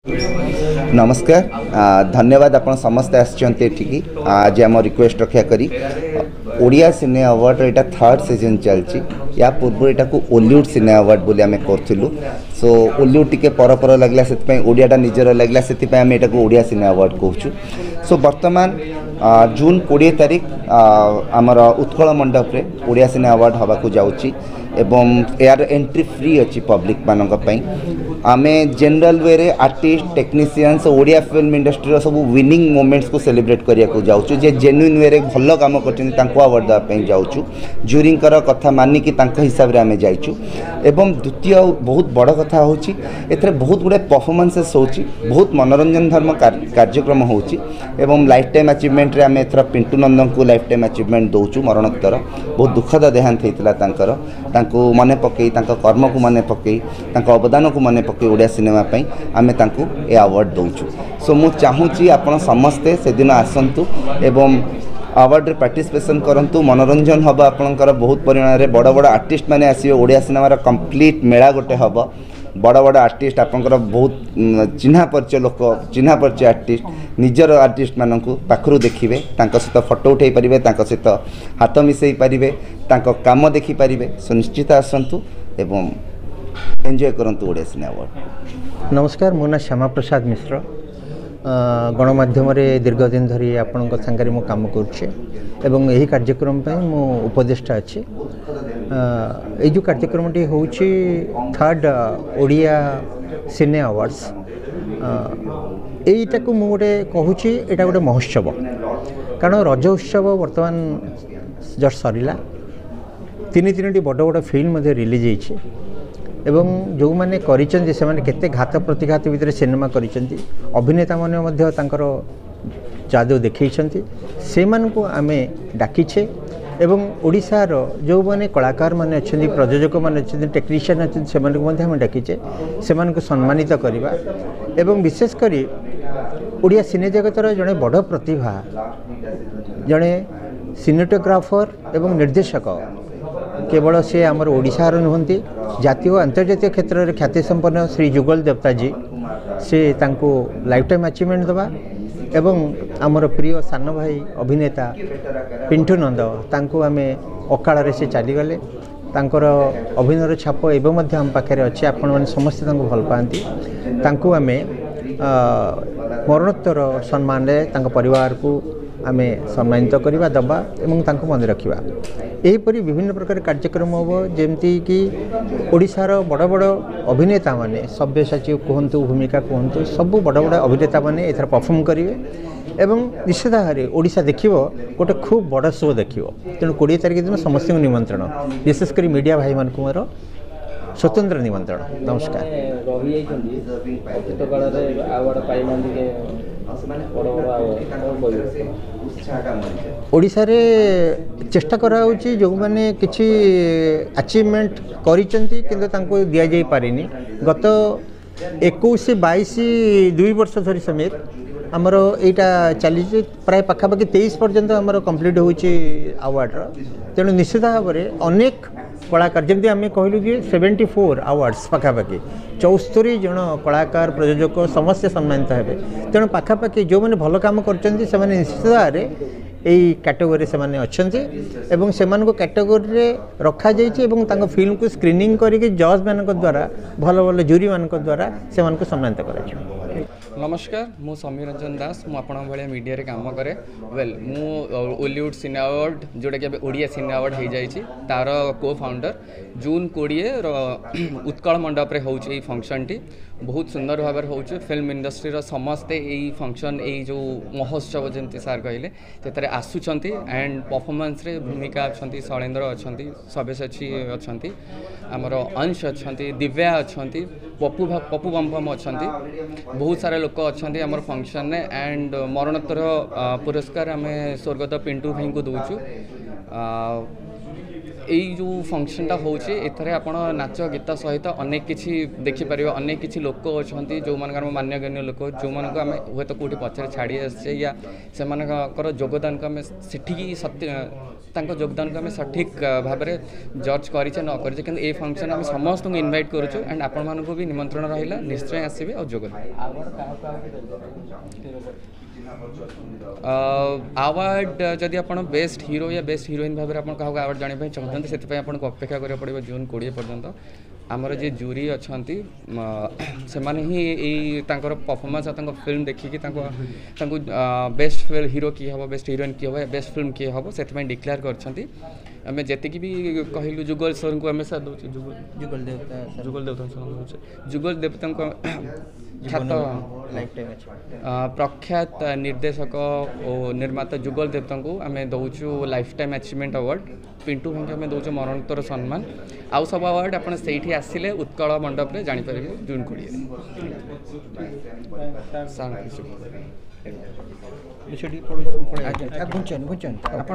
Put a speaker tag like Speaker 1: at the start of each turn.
Speaker 1: नमस्कार धन्यवाद आपण समस्त आठी आज आम रिक्वेस्ट रक्षा करी ओडिया सिने अवार्ड एटा थर्ड सीजन चलची या पूर्व एटा को ओलीवुड सिने अवार्ड बोली आम करूँ सो ओलीवुड टिके पर लगला से ओडियाटा निजर लगला से आम एटा को ओडिया सिने अवार्ड कहूँ सो बर्तमान जून 20 तारिख आमर उत्कल मंडप रे ओडिया सिने अवार्ड हवा को जाउची एवं यार एंट्री फ्री अच्छी पब्लिक मानक आमे जनरल वे रे artist technicians Odia film industry सब विनिंग मोमेंट्स को सेलिब्रेट करिया को जाउछु जे जेन्युइन वे रे भल काम करछन तांको अवार्ड दा पई जाउछु ज्यूरिंग कर कथा मानी कि तांको हिसाब रे आमे जाइछु एवं द्वितीय बहुत बड़ कथा होछि एथरे बहुत गुडे परफॉर्मेंसेस होछि बहुत मनोरंजन धर्म कार्यक्रम होछि एवं लाइफ टाइम अचीवमेंट रे आमे एथरा पिंटू नंदन को लाइफ टाइम अचीवमेंट दउछु मरणोत्तर बहुत दुखद देहांत हेतिला तांकर तांको मने पकई तांको कर्म को मने पकई तांको अवदान को मने पकई ओडिया सिनेमा पई आमे तांको ए अवार्ड दउछु सो मु चाहूची आपण समस्ते से दिन आसंतु एवं अवार्ड रे पार्टिसिपेशन करंतु मनोरंजन हबा आपनकर बहुत परिमाण रे बड़ बड़ आर्टिस्ट माने आसीबे ओडिया सिनेमा रा कंप्लीट मेला गोटे हबा बड़ बड़ आर्टिस्ट आपनकर बहुत चिन्हा परिचय लोक चिन्हा परिचय आर्टिस्ट निजर आर्टिस्ट मानकु पाखरु देखिबे तांको सहित फोटो उठाई परिबे तांको सहित हाथ मिसई परिबे तांको काम देखि परिबे सुनिश्चित आसंतु एवं एंजॉय करंतु ओडिया सिने अवार्ड।
Speaker 2: नमस्कार मो ना श्यामा प्रसाद मिश्र गणमाध्यम दीर्घ दिन धरी आपण सांगे मो काम करुँ यही कार्यक्रम मो उपदेष्टा अच्छी जो कार्यक्रमटी हूँ थर्ड ओडिया सिने अवार्ड्स यहीटा को मुझे कहूँ यहाँ गोटे महोत्सव कारण रज उत्सव बर्तमान जस्ट सरला तीन बड़ बड़ फिल्म रिलीज होती एवं जो मैंने करते घात प्रतिघात भितर सिनेमा कर अभिनेता माने जादू देखी से आम डाकिछे एवं ओडिशार जो मैंने कलाकार माने अच्छे प्रयोजक माने अच्छे टेक्नीशियन अच्छे से डाकिचे से सम्मानित करवा एवं विशेषकर ओडिया सिने जगतर जड़े बड़ प्रतिभा जड़े सिनेटोग्राफर एवं निर्देशक केवल से आमर ओडिशार नुहंती जातीय अंतर्जातीय क्षेत्र में ख्याति संपन्न श्री जुगल देवता जी से तांको लाइफ टाइम अचीवमेंट दबा एवं आमर प्रिय सान भाई अभिनेता पिंटू नंद तांको आमे अकाल से चलीगले तांकर अभिनयर छाप एवं आम पाखे अच्छे आपण मैंने समस्ते तांको भल पाती तांको आमे मरणोत्तर सम्मान परिवार को आमे सम्मानित करवा दबा एवं तांको मन रखा यहीपरी विभिन्न प्रकार कार्यक्रम हम जमती कि ओडिशार बड़ बड़ अभिनेता माने सब्यसाची कहतु भूमिका कहतु सब बड़ बड़ अभिनेता माने एथर परफॉर्म करेंगे एवं निश्चित भाव में ओडिशा देखिबो गोटे खूब बड़ शो देखिबो तेणु 20 तारिख दिन समस्त निमंत्रण विशेषकर मीडिया भाई मान को मोर स्वतंत्र निमंत्रण। नमस्कार। ओडिशा रे चेष्टा कराउची जो माने किछि अचीवमेंट करिसेंती किंतु तांको दिया जाई पारिनी गत 21-22 2 वर्ष धरी समेत आमर यहाँ चली प्राय पाखापाखि 23 पर्यंत आमर कंप्लीट होची अवार्ड तेणु निश्चित भाव में अनेक कलाकार जमी आम कहलु कि 74 अवार्ड्स पाखापाखि 74 जन कलाकार प्रयोजक समस्त सम्मानित हेबे तेणु पाखापाखि जो मैंने भल काम कर निश्चित भाव में यही कैटेगोरी से माने अच्छे एवं से कैटेगोरी रखा जाइए फिल्म को स्क्रीनिंग करके जज मान द्वारा भल भल जूरी मान द्वारा से सम्मानित कर।
Speaker 3: नमस्कार मु समीर रंजन दास मु आपण भाया मीडिया रे काम करे वेल मु ओलीवुड सिने अवार्ड जोटा कि ओडिया सिने अवार्ड हो जाइए तार को फाउंडर जून 20 उत्कल मंडप रे होची फंक्शन टी बहुत सुंदर भाव हो फिल्म इंडस्ट्री रो समस्ते यही फंक्शन यही जो महोत्सव जमती सार कहले से आसुंच एंड परफॉर्मेंस रे भूमिका अच्छा शैलेन्द्र अच्छा सब्यसाची अच्छा आमर अंश अच्छा दिव्या अच्छा पप्पू बम अच्छा बहुत सारा लोक अच्छा आमर फंक्शन एंड मरणोत्तर पुरस्कार आम स्वर्गत पिंटू भाई को दौचु এই जो फंक्शनटा होचे एथरे आपण नाच गीत सहित अनेक किछि देखि परिबा अनेक किछि लोक अछंती जो मानकर मान्यगण्य लोक जो मानको आमे हुए तो कोठी पछरे छाड़ी आछे या से मानकर योगदान को आमे सेठी सत्य तांको योगदान को आमे सठिक भाबरे जज करिचे न करिचे किंतु ए फंक्शन आमे समस्त को इनवाइट करूछु एंड आपण मानको भी निमंत्रण रहिला निश्चय आसीबे और जोग अवार्ड जदि आप बेस्ट हीरो या बेस्ट हीरोइन भाव में आप अवार्ड जानापी चाहते से अपेक्षा करा पड़े जून 20 पर्यंत आमर जे जूरी अच्छा से ही परफॉर्मेंस और फिल्म देखिकी बेस्ट हीरो किए हम बेस्ट हीरोइन किए हम बेस्ट फिल्म किए हम से डिक्लेयर कर जी भी कहलु जुगल सर को आम सर दूसरे जुगल देवता ख्यात प्रख्यात निर्देशक और निर्माता जुगल देवता को आम दौचु lifetime achievement award Pintu भाई आम दौचु मरणोत्तर सम्मान आउ सब अवार्ड आप आसिले उत्कल मंडप में जापर जून 20
Speaker 2: आप